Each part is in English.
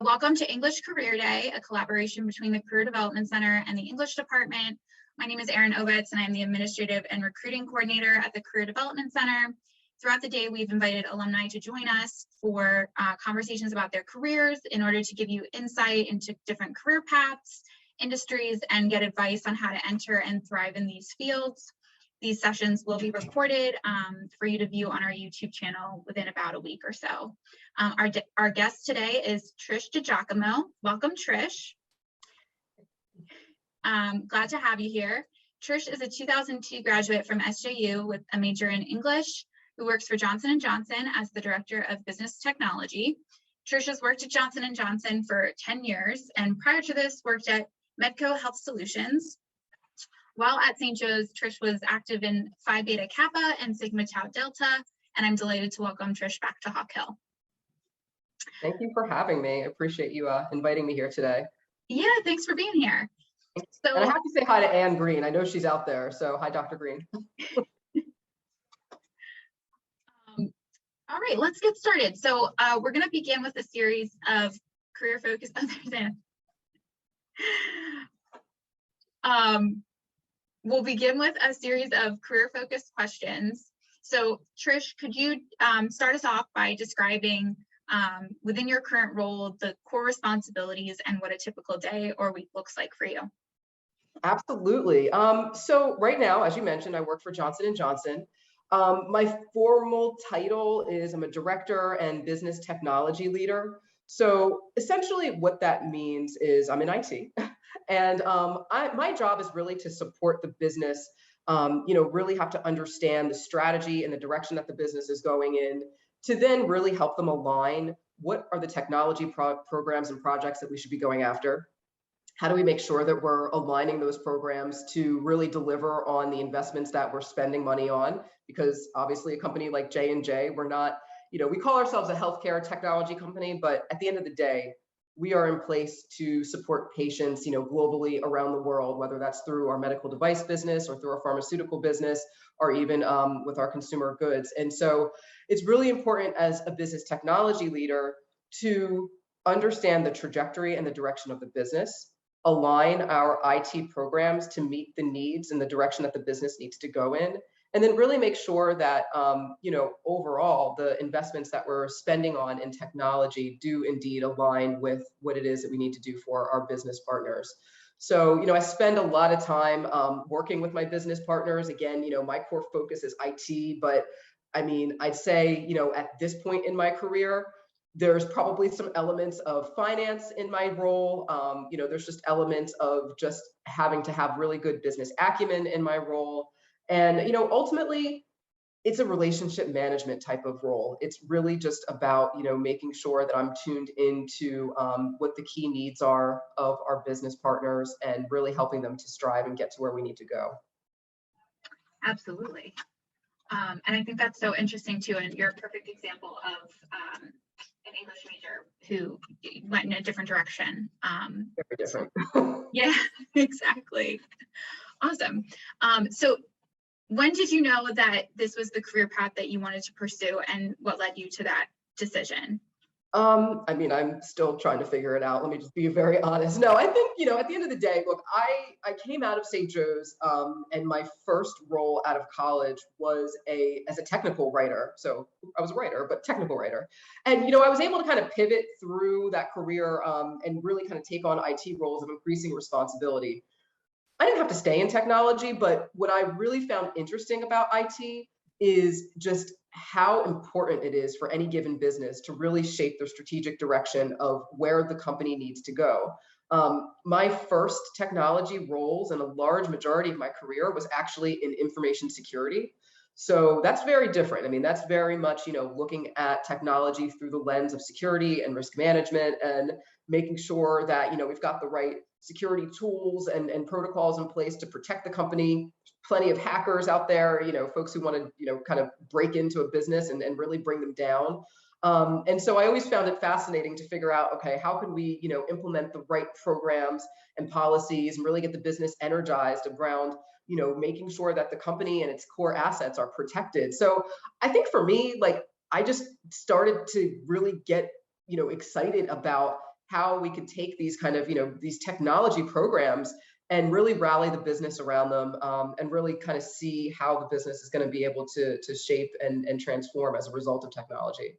Welcome to English Career Day, a collaboration between the Career Development Center and the English Department. My name is Erin Ovitz, and I'm the Administrative and Recruiting Coordinator at the Career Development Center. Throughout the day, we've invited alumni to join us for conversations about their careers in order to give you insight into different career paths, industries, and get advice on how to enter and thrive in these fields. These sessions will be recorded for you to view on our YouTube channel within about a week or so. Our guest today is Trish DiGiacomo. Welcome, Trish. Glad to have you here. Trish is a 2002 graduate from SJU with a major in English, who works for Johnson & Johnson as the Director of Business Technology. Trish has worked at Johnson & Johnson for 10 years, and prior to this, worked at Medco Health Solutions. While at St. Joe's, Trish was active in Phi Beta Kappa and Sigma Tau Delta, and I'm delighted to welcome Trish back to Hawk Hill. Thank you for having me. I appreciate you inviting me here today. Yeah, thanks for being here. So, and I have to say hi to Anne Green. I know she's out there, so hi, Dr. Green. All right, let's get started. So we're going to begin with a series of career-focused we'll begin with a series of career-focused questions. So Trish, could you start us off by describing within your current role, the core responsibilities and what a typical day or week looks like for you? Absolutely. So right now, as you mentioned, I work for Johnson & Johnson. My formal title is I'm a director and business technology leader. So essentially what that means is I'm in IT. And my job is really to support the business, really have to understand the strategy and the direction that the business is going in to then really help them align what are the technology programs and projects that we should be going after. How do we make sure that we're aligning those programs to really deliver on the investments that we're spending money on? Because obviously a company like J&J, we're not, we call ourselves a healthcare technology company, but at the end of the day, we are in place to support patients, globally around the world, whether that's through our medical device business or through our pharmaceutical business, or even with our consumer goods. And so it's really important as a business technology leader to understand the trajectory and the direction of the business, align our IT programs to meet the needs and the direction that the business needs to go in, and then really make sure that, overall, the investments that we're spending on in technology do indeed align with what it is that we need to do for our business partners. So, I spend a lot of time working with my business partners. Again, my core focus is IT, but I mean, I'd say, at this point in my career, there's probably some elements of finance in my role. There's just elements of just having to have really good business acumen in my role. And, ultimately, it's a relationship management type of role. It's really just about, making sure that I'm tuned into what the key needs are of our business partners and really helping them to strive and get to where we need to go. Absolutely. And I think that's so interesting too. And you're a perfect example of an English major who went in a different direction. Very different. Yeah, exactly. Awesome. So when did you know that this was the career path that you wanted to pursue, and what led you to that decision? I mean, I'm still trying to figure it out. Let me just be very honest. No, I think, at the end of the day, look, I came out of St. Joe's and my first role out of college was as a technical writer. So I was a writer, but technical writer. And, I was able to kind of pivot through that career and really kind of take on IT roles of increasing responsibility. I didn't have to stay in technology, but what I really found interesting about IT is just how important it is for any given business to really shape the strategic direction of where the company needs to go. My first technology roles and a large majority of my career was actually in information security. So that's very different. I mean, that's very much, looking at technology through the lens of security and risk management and making sure that, we've got the right security tools and protocols in place to protect the company. Plenty of hackers out there, folks who want to, kind of break into a business and really bring them down. And so I always found it fascinating to figure out, okay, how can we, implement the right programs and policies and really get the business energized around, making sure that the company and its core assets are protected. So I think for me, like, I just started to really get, excited about how we could take these kind of, these technology programs and really rally the business around them, and really kind of see how the business is going to be able to shape and transform as a result of technology.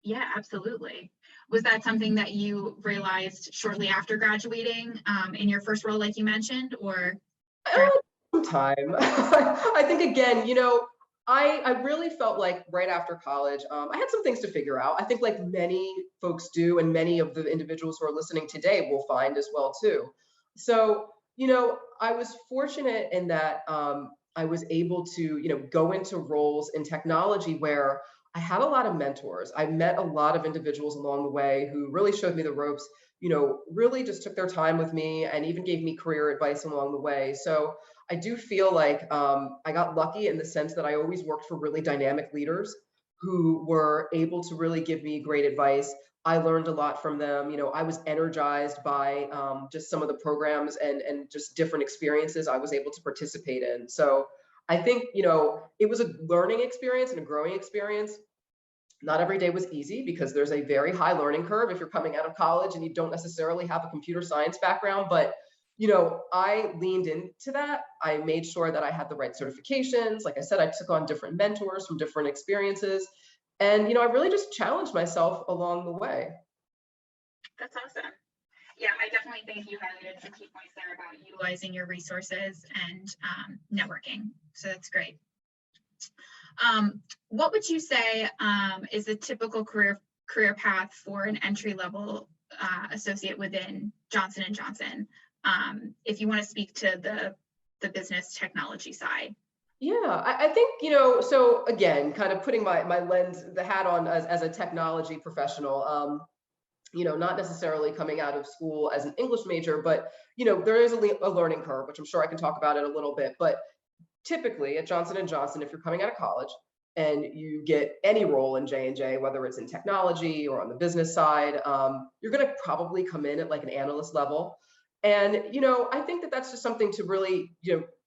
Yeah, absolutely. Was that something that you realized shortly after graduating, in your first role, like you mentioned, or during? Time. I think again, I really felt like right after college, I had some things to figure out. I think like many folks do, and many of the individuals who are listening today will find as well too. So, I was fortunate in that I was able to, go into roles in technology where I had a lot of mentors. I met a lot of individuals along the way who really showed me the ropes, really just took their time with me and even gave me career advice along the way. So I do feel like I got lucky in the sense that I always worked for really dynamic leaders who were able to really give me great advice. I learned a lot from them. I was energized by just some of the programs and just different experiences I was able to participate in. So I think, it was a learning experience and a growing experience. Not every day was easy because there's a very high learning curve if you're coming out of college and you don't necessarily have a computer science background. But, I leaned into that. I made sure that I had the right certifications. Like I said, I took on different mentors from different experiences. And, I really just challenged myself along the way. That's awesome. Yeah, I definitely think you highlighted some key points there about utilizing your resources and networking. So that's great. What would you say is a typical career path for an entry level associate within Johnson & Johnson? If you want to speak to the business technology side. Yeah, I think, so again, kind of putting my lens, the hat on as a technology professional, not necessarily coming out of school as an English major, but, there is a learning curve, which I'm sure I can talk about it a little bit. But typically at Johnson & Johnson, if you're coming out of college and you get any role in J&J, whether it's in technology or on the business side, you're going to probably come in at like an analyst level. And, I think that that's just something to really,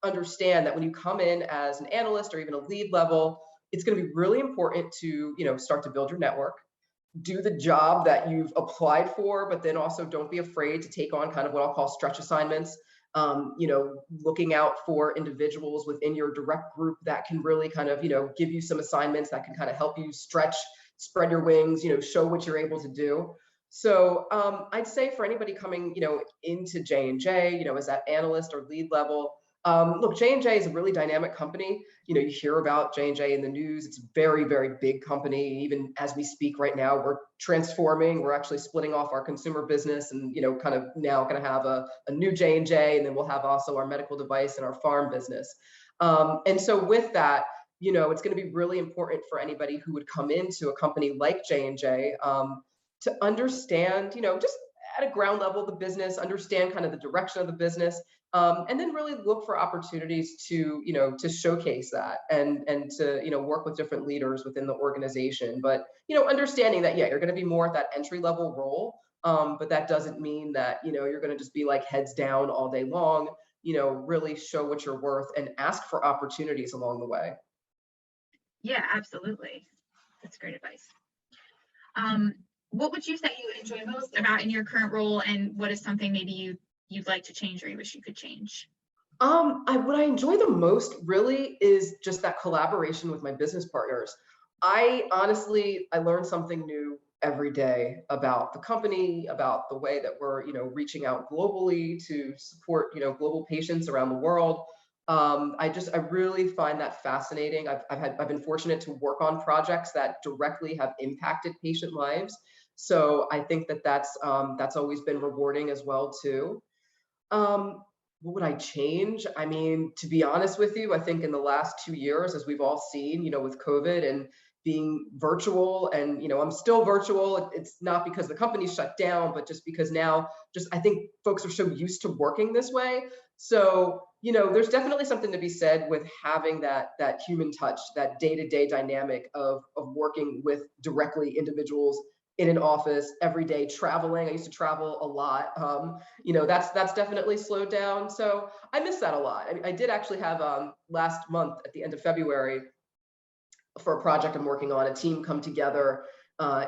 understand that when you come in as an analyst or even a lead level, it's going to be really important to, start to build your network, do the job that you've applied for, but then also don't be afraid to take on kind of what I'll call stretch assignments. Looking out for individuals within your direct group that can really kind of, give you some assignments that can kind of help you stretch, spread your wings, show what you're able to do. So I'd say for anybody coming, into J&J, as that analyst or lead level, look, J&J is a really dynamic company. You hear about J&J in the news. It's a very, very big company. Even as we speak right now, we're transforming. We're actually splitting off our consumer business and, kind of now going to have a new J&J, and then we'll have also our medical device and our farm business. And so with that, it's going to be really important for anybody who would come into a company like J&J to understand, just at a ground level, the business, understand kind of the direction of the business, and then really look for opportunities to, to showcase that and to, work with different leaders within the organization. But, understanding that, yeah, you're going to be more at that entry level role, but that doesn't mean that, you're going to just be like heads down all day long. Really show what you're worth and ask for opportunities along the way. Yeah, absolutely. That's great advice. What would you say you enjoy most about in your current role, and what is something maybe you'd like to change or you wish you could change? What I enjoy the most really is just that collaboration with my business partners. I honestly, I learn something new every day about the company, about the way that we're, reaching out globally to support, global patients around the world. I really find that fascinating. I've been fortunate to work on projects that directly have impacted patient lives. So I think that that's always been rewarding as well too. What would I change? I mean, to be honest with you, I think in the last 2 years, as we've all seen, with COVID and being virtual, and I'm still virtual. It's not because the company's shut down, but just because now, I think folks are so used to working this way. So, there's definitely something to be said with having that human touch, that day-to-day dynamic of working with directly individuals in an office every day, traveling. I used to travel a lot. That's definitely slowed down. So I miss that a lot. I did actually have last month at the end of February, for a project I'm working on, a team come together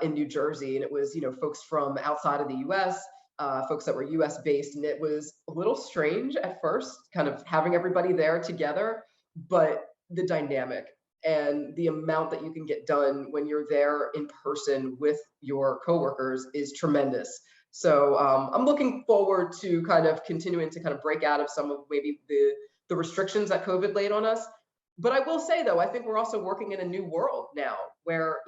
in New Jersey, and it was, folks from outside of the US, folks that were US based, and it was a little strange at first, kind of having everybody there together, but the dynamic and the amount that you can get done when you're there in person with your coworkers is tremendous. So I'm looking forward to kind of continuing to kind of break out of some of maybe the restrictions that COVID laid on us. But I will say though, I think we're also working in a new world now where,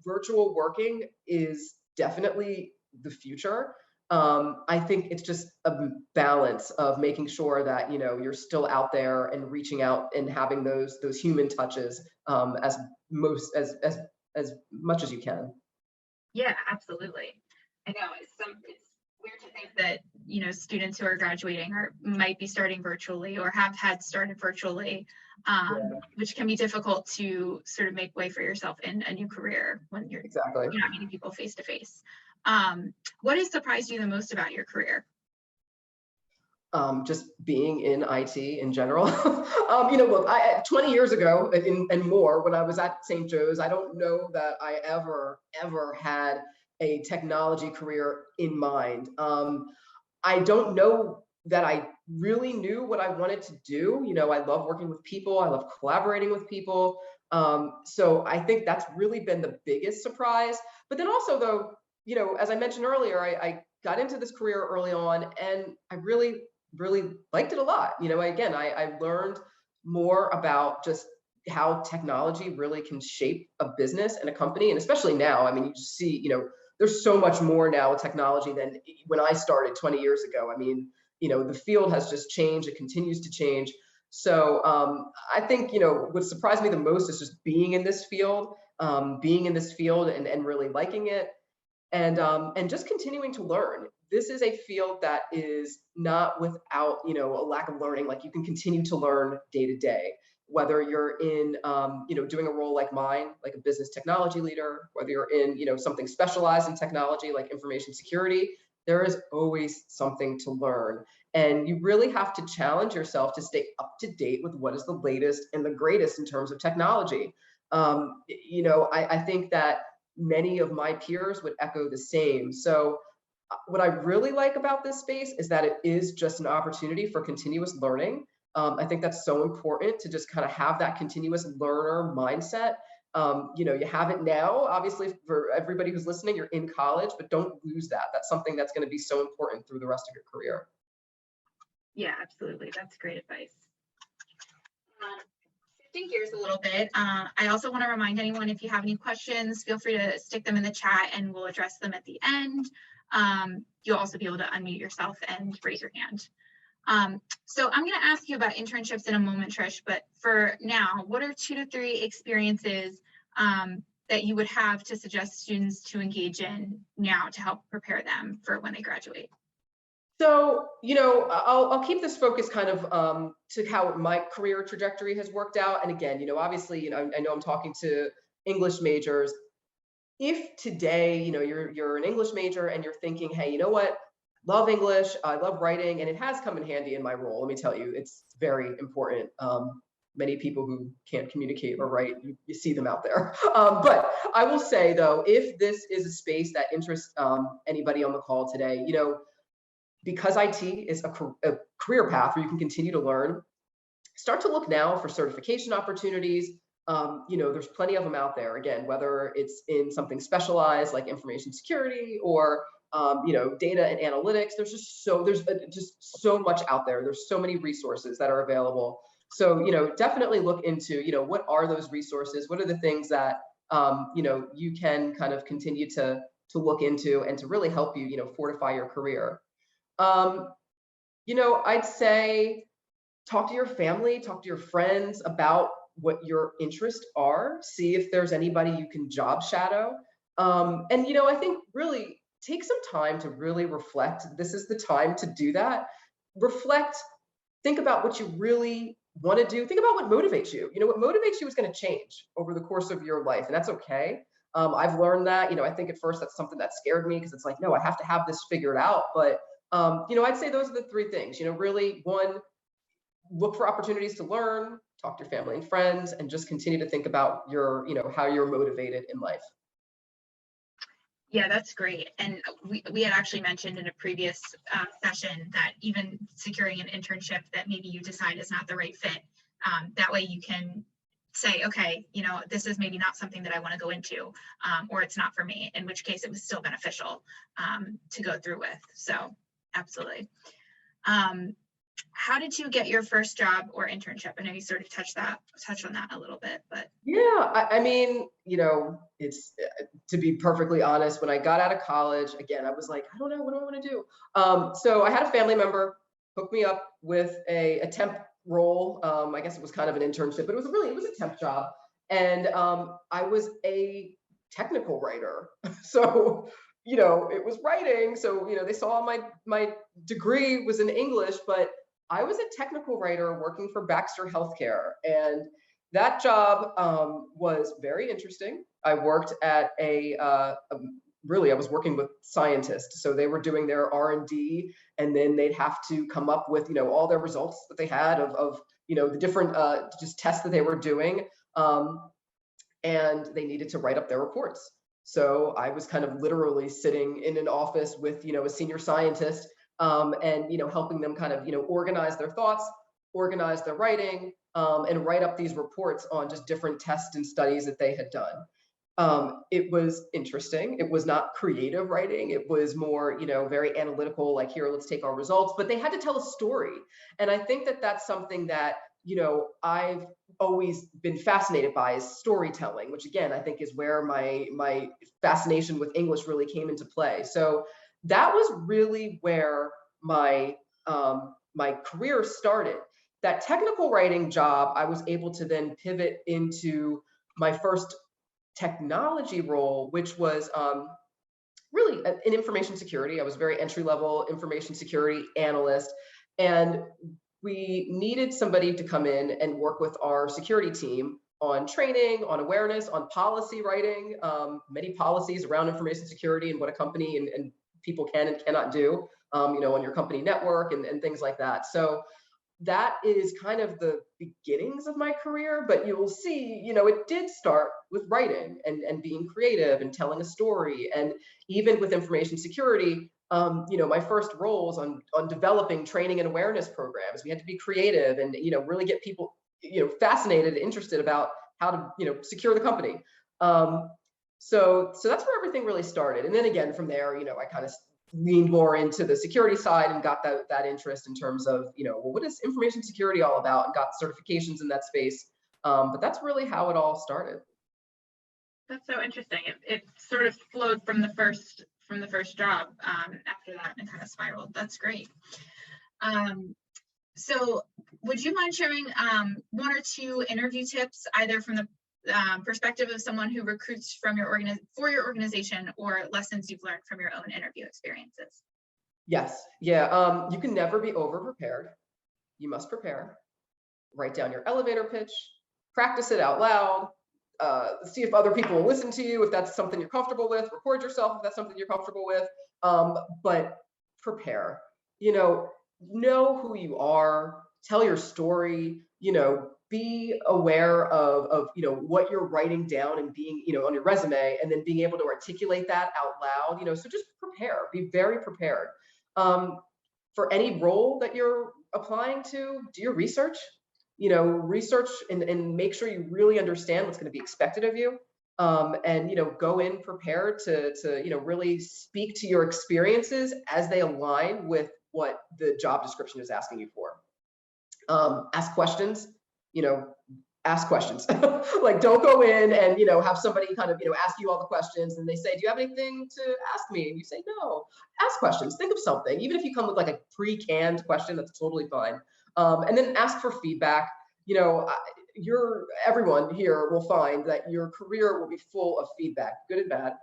virtual working is definitely the future. I think it's just a balance of making sure that, you're still out there and reaching out and having those human touches as much as you can. Yeah, absolutely. I know it's weird to think that, students who are graduating might be starting virtually or have had started virtually, which can be difficult to sort of make way for yourself in a new career when you're Exactly. not meeting people face to face. What has surprised you the most about your career? Just being in IT in general. Look, 20 years ago and more, when I was at St. Joe's, I don't know that I ever had a technology career in mind. I don't know that I really knew what I wanted to do. I love working with people. I love collaborating with people. So I think that's really been the biggest surprise. But then also though, as I mentioned earlier, I got into this career early on and I really liked it a lot. Again, I learned more about just how technology really can shape a business and a company. And especially now, I mean, you just see, there's so much more now with technology than when I started 20 years ago. I mean, the field has just changed. It continues to change. So I think, what surprised me the most is just being in this field, and really liking it. And just continuing to learn. This is a field that is not without, a lack of learning. Like you can continue to learn day to day, whether you're in, doing a role like mine, like a business technology leader, whether you're in, something specialized in technology like information security, there is always something to learn. And you really have to challenge yourself to stay up to date with what is the latest and the greatest in terms of technology. I think that many of my peers would echo the same. So what I really like about this space is that it is just an opportunity for continuous learning. I think that's so important to just kind of have that continuous learner mindset. You have it now, obviously, for everybody who's listening, you're in college, but don't lose that. That's something that's going to be so important through the rest of your career. Yeah, absolutely. That's great advice. Shifting gears a little bit, I also want to remind anyone, if you have any questions, feel free to stick them in the chat and we'll address them at the end. You'll also be able to unmute yourself and raise your hand. So I'm going to ask you about internships in a moment, Trish, but for now, what are 2 to 3 experiences that you would have to suggest students to engage in now to help prepare them for when they graduate? So, I'll keep this focus kind of to how my career trajectory has worked out. And again, obviously, I know I'm talking to English majors. If today, you're an English major and you're thinking, hey, you know what? Love English, I love writing, and it has come in handy in my role. Let me tell you, it's very important. Many people who can't communicate or write, you see them out there. But I will say though, if this is a space that interests anybody on the call today, because IT is a career path where you can continue to learn, start to look now for certification opportunities. There's plenty of them out there. Again, whether it's in something specialized like information security or data and analytics, there's just so much out there. There's so many resources that are available. So definitely look into what are those resources? What are the things that you can kind of continue to look into and to really help you fortify your career. I'd say talk to your family, talk to your friends about what your interests are, see if there's anybody you can job shadow. And I think really take some time to really reflect. This is the time to do that. Reflect, think about what you really want to do. Think about what motivates you. What motivates you is going to change over the course of your life, and that's okay. I've learned that. I think at first that's something that scared me because it's like, no, I have to have this figured out. But I'd say those are the 3 things. Really, one, look for opportunities to learn, talk to your family and friends, and just continue to think about your, how you're motivated in life. Yeah, that's great. And we had actually mentioned in a previous session that even securing an internship that maybe you decide is not the right fit, that way you can say, okay, you know, this is maybe not something that I want to go into, or it's not for me, in which case it was still beneficial to go through with. So absolutely. How did you get your first job or internship? I know you sort of touched on that a little bit, but Yeah, I mean, you know, it's to be perfectly honest, when I got out of college, again, I was like, I don't know, what do I want to do? So I had a family member hook me up with a temp role. I guess it was kind of an internship, but it was a temp job. And I was a technical writer. So, you know, it was writing. So, you know, they saw my degree was in English, but I was a technical writer working for Baxter Healthcare. And that job was very interesting. I worked at really, I was working with scientists. So they were doing their R&D, and then they'd have to come up with, you know, all their results that they had of you know, the different just tests that they were doing. And they needed to write up their reports. So I was kind of literally sitting in an office with, you know, a senior scientist, and, you know, helping them kind of, you know, organize their thoughts, organize their writing, and write up these reports on just different tests and studies that they had done. It was interesting. It was not creative writing. It was more, you know, very analytical, like, here, let's take our results, but they had to tell a story. And I think that that's something that, you know, I've always been fascinated by, is storytelling, which again, I think is where my fascination with English really came into play. So that was really where my career started. That technical writing job, I was able to then pivot into my first technology role, which was really in information security. I was very entry level information security analyst, and we needed somebody to come in and work with our security team on training, on awareness, on policy writing, many policies around information security and what a company and people can and cannot do, you know, on your company network and things like that. So that is kind of the beginnings of my career, but you will see, you know, it did start with writing and being creative and telling a story. And even with information security, you know, my first roles on developing training and awareness programs, we had to be creative and, you know, really get people, you know, fascinated, interested about how to, you know, secure the company. So that's where everything really started. And then again, from there, you know, I kind of leaned more into the security side and got that interest in terms of, you know, well, what is information security all about, and got certifications in that space. But that's really how it all started. that's so interesting. It sort of flowed from the first job after that and kind of spiraled. That's great. So would you mind sharing one or two interview tips, either from the perspective of someone who recruits from your organization, or lessons you've learned from your own interview experiences? Yes. Yeah. You can never be over prepared. You must prepare. Write down your elevator pitch, practice it out loud, see if other people will listen to you, if that's something you're comfortable with, record yourself if that's something you're comfortable with, but prepare. You know who you are, tell your story, you know, be aware of, you know, what you're writing down and being, you know, on your resume, and then being able to articulate that out loud, you know, so just prepare, be very prepared. For any role that you're applying to, do your research, you know, research and make sure you really understand what's going to be expected of you. And, you know, go in prepared to, you know, really speak to your experiences as they align with what the job description is asking you for. Ask questions, you know, ask questions. Like, don't go in and, you know, have somebody kind of, you know, ask you all the questions and they say, do you have anything to ask me? And you say, no. Ask questions, think of something. Even if you come with like a pre-canned question, that's totally fine. And then ask for feedback. You know, everyone here will find that your career will be full of feedback, good and bad.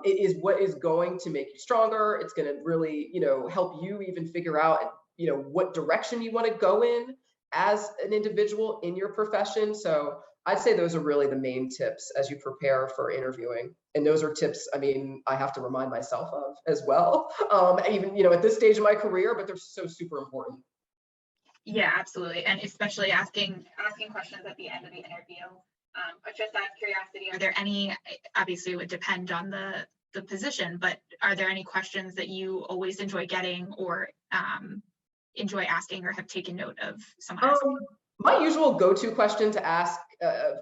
It is what is going to make you stronger. It's going to really, you know, help you even figure out, you know, what direction you want to go in as an individual in your profession. So I'd say those are really the main tips as you prepare for interviewing. And those are tips, I mean, I have to remind myself of as well, even, you know, at this stage of my career, but they're so super important. Yeah, absolutely. And especially asking questions at the end of the interview. But just out of curiosity, are there any, obviously it would depend on the the position, but are there any questions that you always enjoy getting or enjoy asking or have taken note of someone asking? My usual go-to question to ask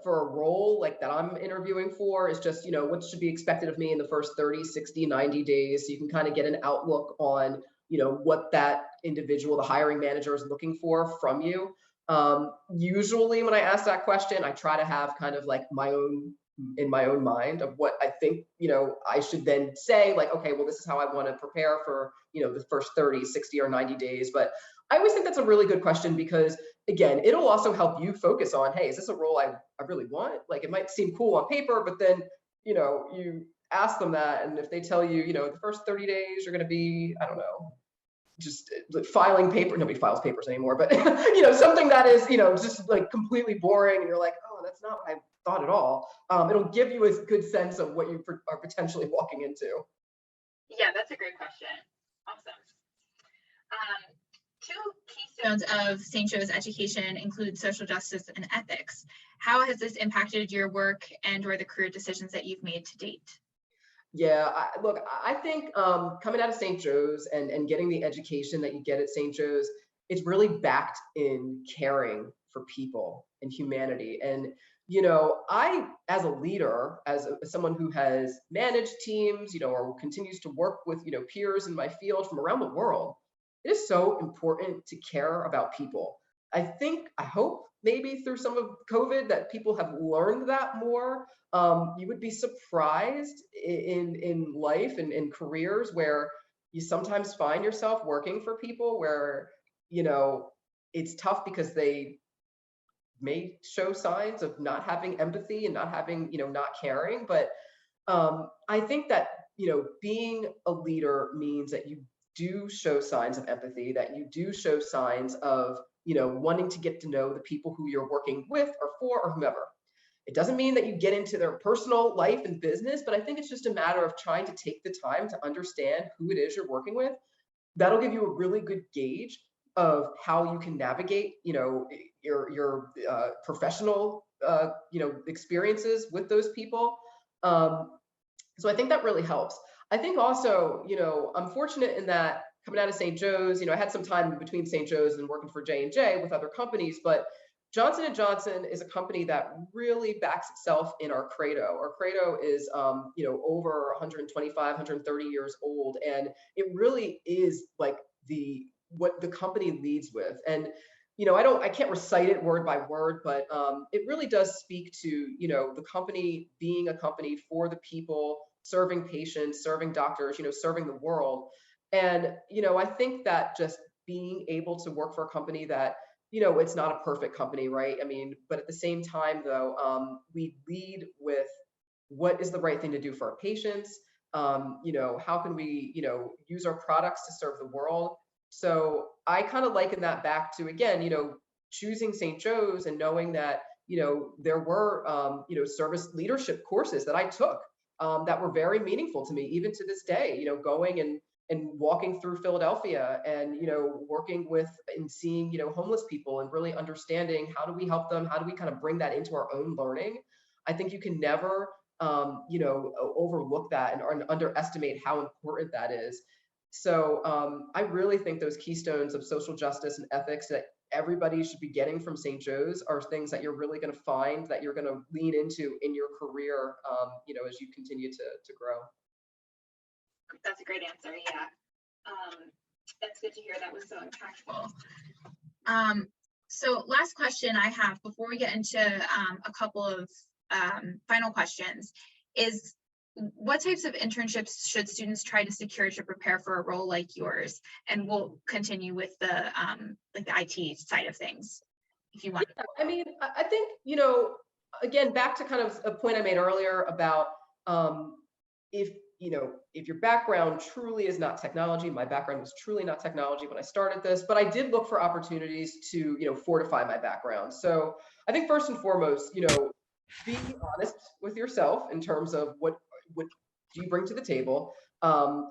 for a role like that I'm interviewing for is just, what should be expected of me in the first 30, 60, 90 days. So you can kind of get an outlook on, what that individual, the hiring manager, is looking for from you. Usually when I ask that question, I try to have kind of like in my own mind of what I think, I should then say, like, okay, well, this is how I want to prepare for, the first 30, 60 or 90 days. But I always think that's a really good question because, again, it'll also help you focus on, hey, is this a role I really want? Like, it might seem cool on paper, but then, you ask them that. And if they tell you, the first 30 days, you're going to be, I don't know, just like filing paper. Nobody files papers anymore, but, something that is, just like completely boring. And you're like, oh, that's not what I thought at all. It'll give you a good sense of what you are potentially walking into. Yeah, that's a great question. Awesome. Two keystones of St. Joe's education include social justice and ethics. How has this impacted your work and or the career decisions that you've made to date? Yeah, look, I think coming out of St. Joe's and getting the education that you get at St. Joe's, it's really backed in caring for people and humanity. And, I, as a leader, as someone who has managed teams, or continues to work with, peers in my field from around the world, it is so important to care about people. I hope maybe through some of COVID that people have learned that more. You would be surprised in life and in careers where you sometimes find yourself working for people where, it's tough because they may show signs of not having empathy and not having, not caring. But I think that, being a leader means that you do show signs of empathy, that you do show signs of, wanting to get to know the people who you're working with or for or whomever. It doesn't mean that you get into their personal life and business, but I think it's just a matter of trying to take the time to understand who it is you're working with. That'll give you a really good gauge of how you can navigate, your professional, experiences with those people. So I think that really helps. I think also, I'm fortunate in that coming out of St. Joe's, I had some time between St. Joe's and working for J&J with other companies, but Johnson & Johnson is a company that really backs itself in our credo. Our credo is, over 125, 130 years old, and it really is like what the company leads with. And I can't recite it word by word, but it really does speak to, the company being a company for the people, serving patients, serving doctors, serving the world. And, I think that just being able to work for a company that, it's not a perfect company, right? I mean, but at the same time, though, we lead with what is the right thing to do for our patients. How can we, use our products to serve the world? So I kind of liken that back to, again, choosing St. Joe's and knowing that, there were, service leadership courses that I took that were very meaningful to me, even to this day, going and walking through Philadelphia and, working with and seeing, homeless people and really understanding how do we help them? How do we kind of bring that into our own learning? I think you can never, overlook that and underestimate how important that is. So I really think those keystones of social justice and ethics that everybody should be getting from St. Joe's are things that you're really going to find that you're going to lean into in your career, as you continue to grow. That's a great answer. Yeah. That's good to hear. That was so impactful. So last question I have before we get into a couple of final questions is, what types of internships should students try to secure to prepare for a role like yours? And we'll continue with the like the IT side of things, if you want. Yeah, I mean, I think, again, back to kind of a point I made earlier about if your background truly is not technology. My background was truly not technology when I started this, but I did look for opportunities to, fortify my background. So I think first and foremost, be honest with yourself in terms of what do you bring to the table.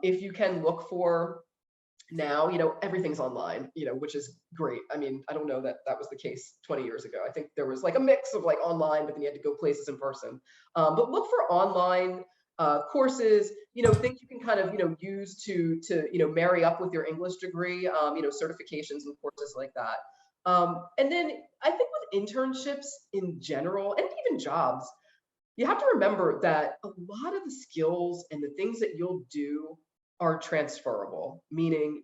If you can look for now, everything's online, which is great. I mean, I don't know that that was the case 20 years ago. I think there was like a mix of like online, but then you had to go places in person. But look for online, courses, things you can kind of, use to, marry up with your English degree, certifications and courses like that. And then I think with internships in general, and even jobs, you have to remember that a lot of the skills and the things that you'll do are transferable, meaning,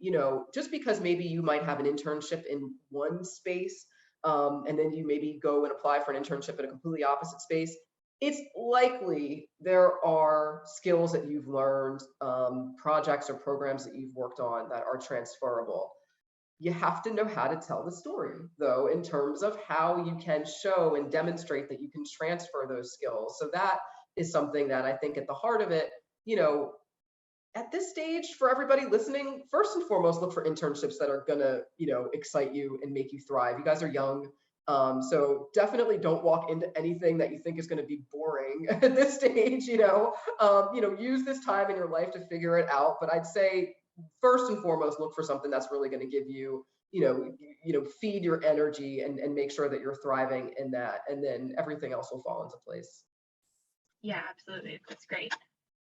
just because maybe you might have an internship in one space, and then you maybe go and apply for an internship in a completely opposite space, it's likely there are skills that you've learned, projects or programs that you've worked on that are transferable. You have to know how to tell the story, though, in terms of how you can show and demonstrate that you can transfer those skills. So that is something that I think at the heart of it, at this stage, for everybody listening, first and foremost, look for internships that are gonna, excite you and make you thrive. You guys are young. So definitely don't walk into anything that you think is going to be boring at this stage, use this time in your life to figure it out. But I'd say first and foremost, look for something that's really going to give you, feed your energy and make sure that you're thriving in that. And then everything else will fall into place. Yeah, absolutely. That's great.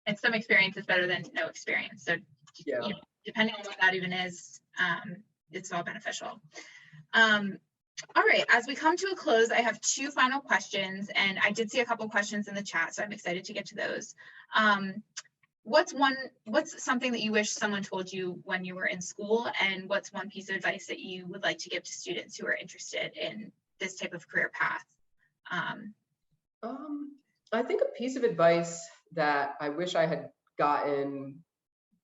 And some experience is better than no experience. So Yeah. Depending on what that even is, it's all beneficial. All right, as we come to a close, I have two final questions, and I did see a couple questions in the chat, so I'm excited to get to those. What's something that you wish someone told you when you were in school, and what's one piece of advice that you would like to give to students who are interested in this type of career path? I think a piece of advice that I wish I had gotten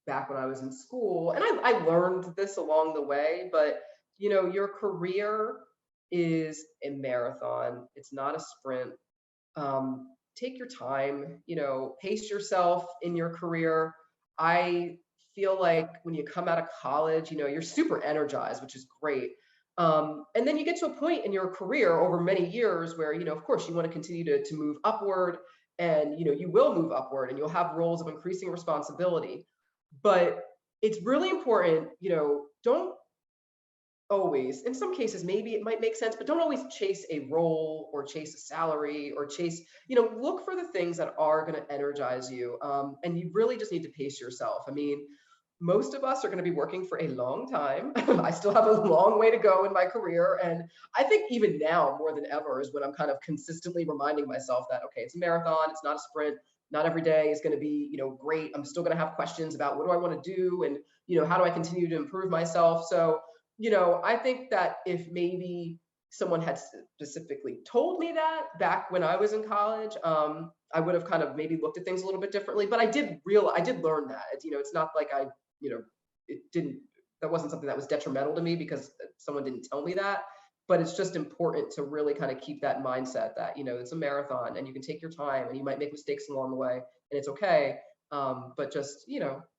back when I was in school, and I learned this along the way, but your career is a marathon. It's not a sprint. Take your time, pace yourself in your career. I feel like when you come out of college, you're super energized, which is great. And then you get to a point in your career over many years where, of course, you want to continue to move upward, and, you will move upward and you'll have roles of increasing responsibility. But it's really important, don't always, in some cases, maybe it might make sense, but don't always chase a role or chase a salary or chase, look for the things that are going to energize you. And you really just need to pace yourself. I mean, most of us are going to be working for a long time. I still have a long way to go in my career. And I think even now, more than ever, is when I'm kind of consistently reminding myself that, okay, it's a marathon, it's not a sprint. Not every day is going to be, great. I'm still going to have questions about what do I want to do, and, how do I continue to improve myself? So, I think that if maybe someone had specifically told me that back when I was in college, I would have kind of maybe looked at things a little bit differently. But I did learn that. It's not like that wasn't something that was detrimental to me because someone didn't tell me that. But it's just important to really kind of keep that mindset that, it's a marathon and you can take your time and you might make mistakes along the way and it's okay. But just,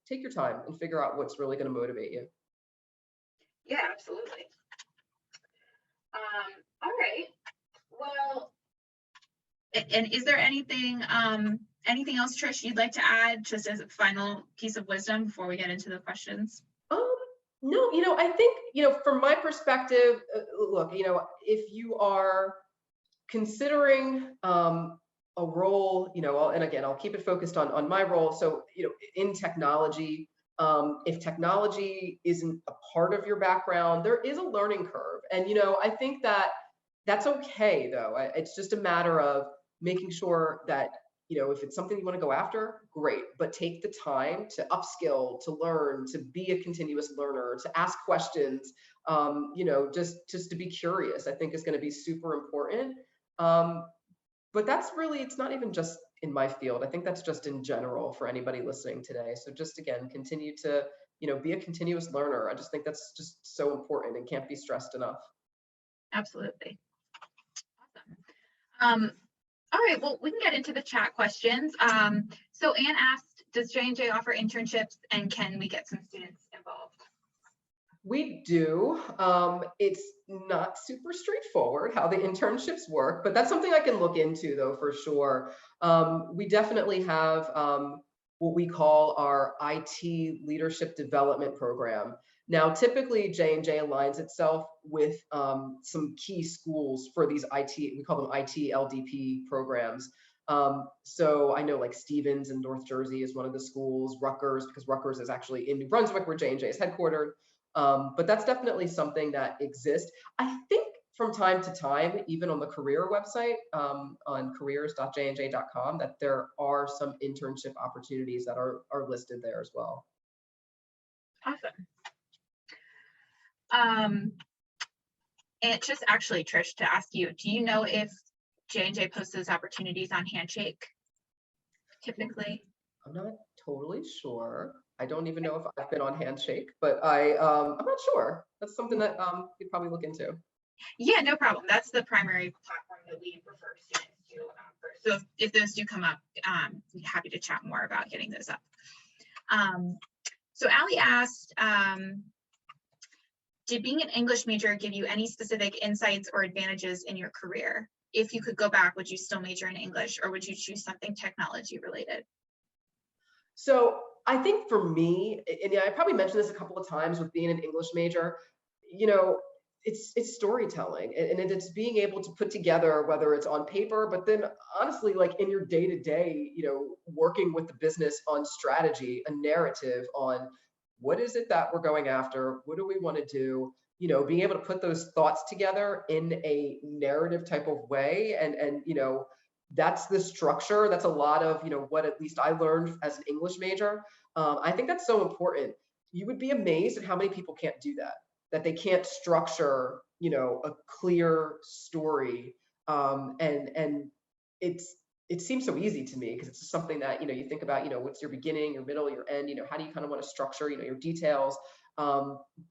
take your time and figure out what's really going to motivate you. Yeah, absolutely. All right. Well, and is there anything else, Trish, you'd like to add just as a final piece of wisdom before we get into the questions? No, I think, from my perspective, look, if you are considering a role, and again, I'll keep it focused on my role. So, in technology, if technology isn't a part of your background, there is a learning curve. And, I think that that's okay, though. It's just a matter of making sure that, if it's something you want to go after, great, but take the time to upskill, to learn, to be a continuous learner, to ask questions, just to be curious, I think is going to be super important. But that's really, it's not even just in my field. I think that's just in general for anybody listening today. So just, again, continue to, be a continuous learner. I just think that's just so important and can't be stressed enough. Absolutely. Awesome. All right, well, we can get into the chat questions. So Anne asked, does J&J offer internships, and can we get some students involved? We do. It's not super straightforward how the internships work, but that's something I can look into, though, for sure. We definitely have what we call our IT leadership development program. Now, typically, J&J aligns itself with some key schools for these IT, we call them IT LDP programs. So I know like Stevens in North Jersey is one of the schools, Rutgers, because Rutgers is actually in New Brunswick where J&J is headquartered. But that's definitely something that exists. I think from time to time, even on the career website, on careers.jnj.com, that there are some internship opportunities that are listed there as well. Awesome. And just actually, Trish, to ask you, do you know if J&J posts those opportunities on Handshake typically? I'm not totally sure. I don't even know if I've been on Handshake, but I'm not sure. That's something that you'd probably look into. Yeah, no problem. That's the primary platform that we prefer students to first. So if those do come up, we'd be happy to chat more about getting those up. So Allie asked, did being an English major give you any specific insights or advantages in your career? If you could go back, would you still major in English, or would you choose something technology related? So I think for me, and I probably mentioned this a couple of times with being an English major, you know, it's storytelling, and it's being able to put together, whether it's on paper, but then honestly, like in your day to day, working with the business on strategy, a narrative on what is it that we're going after, what do we want to do, being able to put those thoughts together in a narrative type of way, and that's the structure. That's a lot of what at least I learned as an English major. I think that's so important. You would be amazed at how many people can't do that they can't structure a clear story, and it seems so easy to me because it's just something that you think about, what's your beginning, your middle, your end, how do you kind of want to structure your details.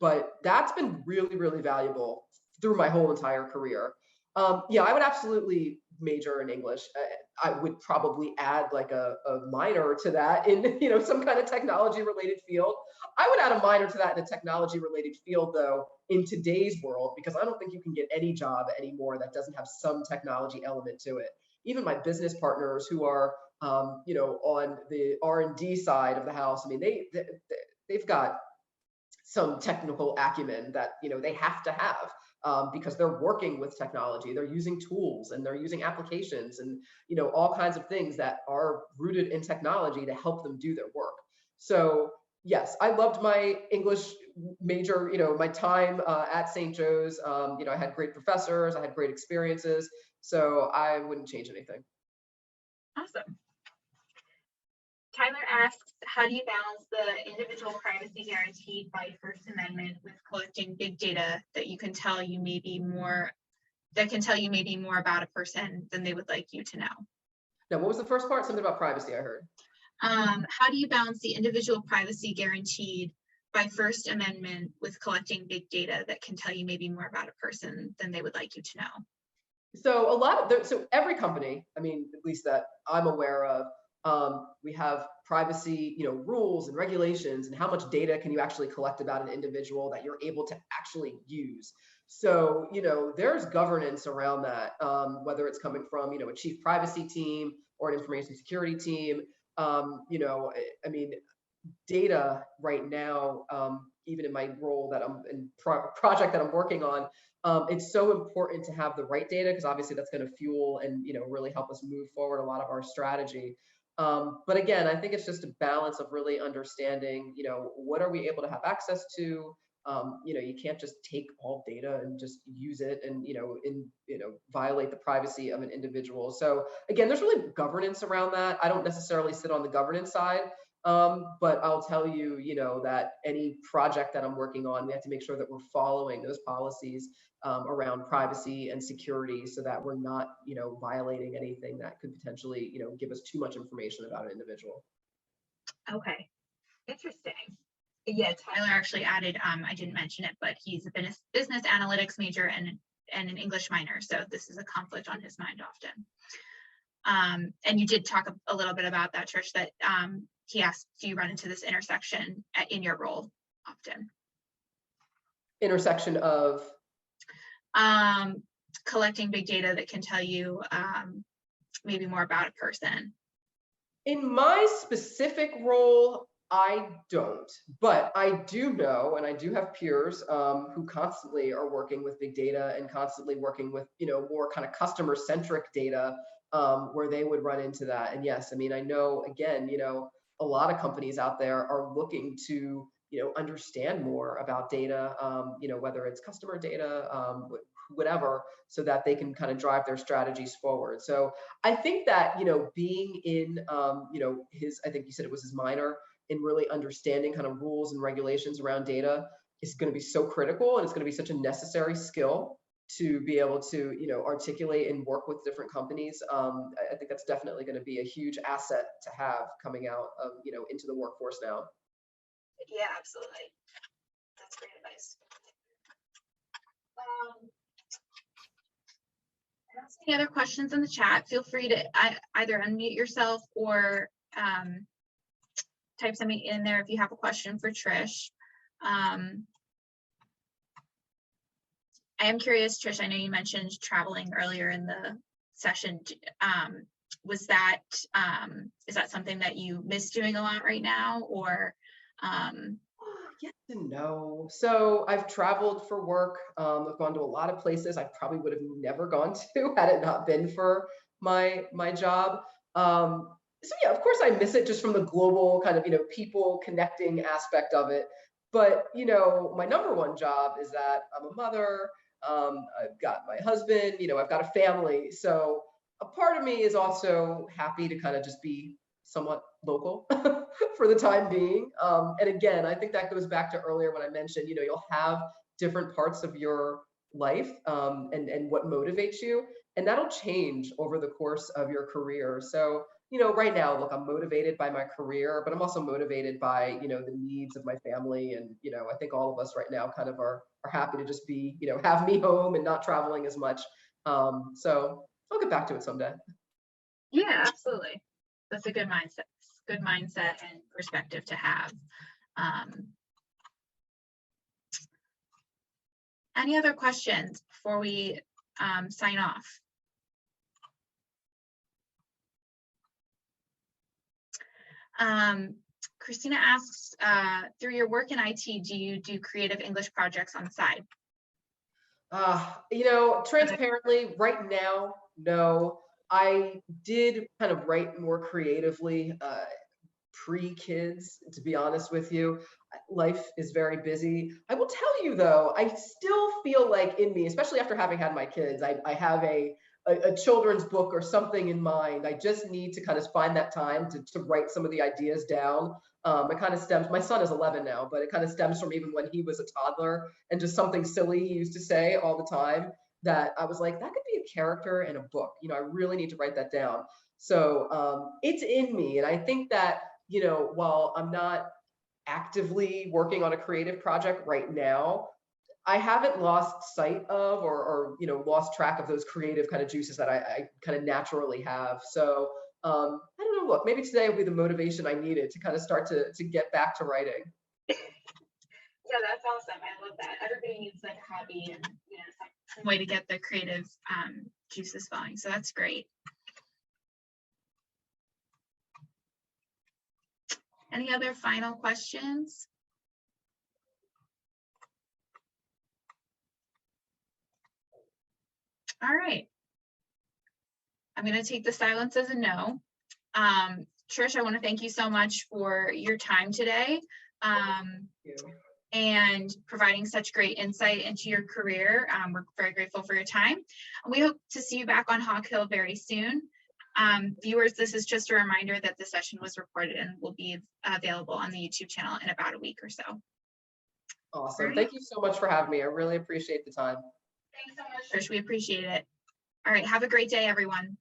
But that's been really, really valuable through my whole entire career. Yeah, I would absolutely major in English. I would probably add like a minor to that in some kind of technology related field. I would add a minor to that in a technology related field though in today's world, because I don't think you can get any job anymore that doesn't have some technology element to it. Even my business partners who are on the R&D side of the house, I mean they've got some technical acumen that they have to have, because they're working with technology, they're using tools and they're using applications and all kinds of things that are rooted in technology to help them do their work. So yes, I loved my English major, my time at St. Joe's. I had great professors, I had great experiences, so I wouldn't change anything. Awesome. Tyler asks, how do you balance the individual privacy guaranteed by First Amendment with collecting big data that can tell you maybe more about a person than they would like you to know? Now, what was the first part? Something about privacy, I heard. How do you balance the individual privacy guaranteed by First Amendment with collecting big data that can tell you maybe more about a person than they would like you to know? So so every company, I mean, at least that I'm aware of, we have privacy, rules and regulations, and how much data can you actually collect about an individual that you're able to actually use. So, there's governance around that, whether it's coming from, a chief privacy team or an information security team. I mean, data right now, even in my role that I'm in project that I'm working on, it's so important to have the right data, because obviously that's going to fuel and really help us move forward a lot of our strategy. But again, I think it's just a balance of really understanding, what are we able to have access to. You can't just take all data and just use it and violate the privacy of an individual. So again, there's really governance around that. I don't necessarily sit on the governance side, but I'll tell you, that any project that I'm working on, we have to make sure that we're following those policies around privacy and security, so that we're not, violating anything that could potentially, give us too much information about an individual. Okay, interesting. Yeah, Tyler actually added, I didn't mention it, but he's a business analytics major and an English minor, so this is a conflict on his mind often. And you did talk a little bit about that, Trish, that he asked, do you run into this intersection in your role often? Intersection of? Collecting big data that can tell you maybe more about a person. In my specific role, I don't, but I do know, and I do have peers who constantly are working with big data and constantly working with, more kind of customer-centric data where they would run into that. And yes, I mean, I know, again, a lot of companies out there are looking to, understand more about data, whether it's customer data, whatever, so that they can kind of drive their strategies forward. So I think that, being in, I think you said it was his minor, in really understanding kind of rules and regulations around data is going to be so critical, and it's going to be such a necessary skill to be able to, articulate and work with different companies. I think that's definitely going to be a huge asset to have coming out of, into the workforce now. Yeah, absolutely. That's great advice. I don't see any other questions in the chat. Feel free to either unmute yourself or type something in there if you have a question for Trish. I am curious, Trish, I know you mentioned traveling earlier in the session. Was that, is that something that you miss doing a lot right now, or? Yes and no. So I've traveled for work. I've gone to a lot of places I probably would have never gone to had it not been for my job. So yeah, of course I miss it just from the global kind of, people connecting aspect of it. But, my number one job is that I'm a mother. I've got my husband, I've got a family. So a part of me is also happy to kind of just be somewhat local for the time being. And again, I think that goes back to earlier when I mentioned, you'll have different parts of your life, and what motivates you, and that'll change over the course of your career. So, right now, look, I'm motivated by my career, but I'm also motivated by, the needs of my family. And, I think all of us right now kind of are happy to just be, have me home and not traveling as much. So I'll get back to it someday. Yeah, absolutely. That's a good mindset and perspective to have. Any other questions before we sign off? Christina asks, through your work in IT, do you do creative English projects on the side? Transparently, right now, no. I did kind of write more creatively pre-kids, to be honest with you. Life is very busy. I will tell you though, I still feel like in me, especially after having had my kids, I have a children's book or something in mind. I just need to kind of find that time to write some of the ideas down. It kind of stems, my son is 11 now, but it kind of stems from even when he was a toddler, and just something silly he used to say all the time that I was like, that could be a character in a book. I really need to write that down. So it's in me. And I think that, while I'm not actively working on a creative project right now, I haven't lost sight of or lost track of those creative kind of juices that I kind of naturally have. So I don't know, look, maybe today will be the motivation I needed to kind of start to get back to writing. Yeah, that's awesome. I love that. Everybody needs like a hobby and some way to get the creative juices flowing. So that's great. Any other final questions? All right. I'm going to take the silence as a no. Trish, I want to thank you so much for your time today, and providing such great insight into your career. We're very grateful for your time. And we hope to see you back on Hawk Hill very soon. Viewers, this is just a reminder that the session was recorded and will be available on the YouTube channel in about a week or so. Awesome. Thank you so much for having me. I really appreciate the time. Thanks so much, Trish. We appreciate it. All right. Have a great day, everyone.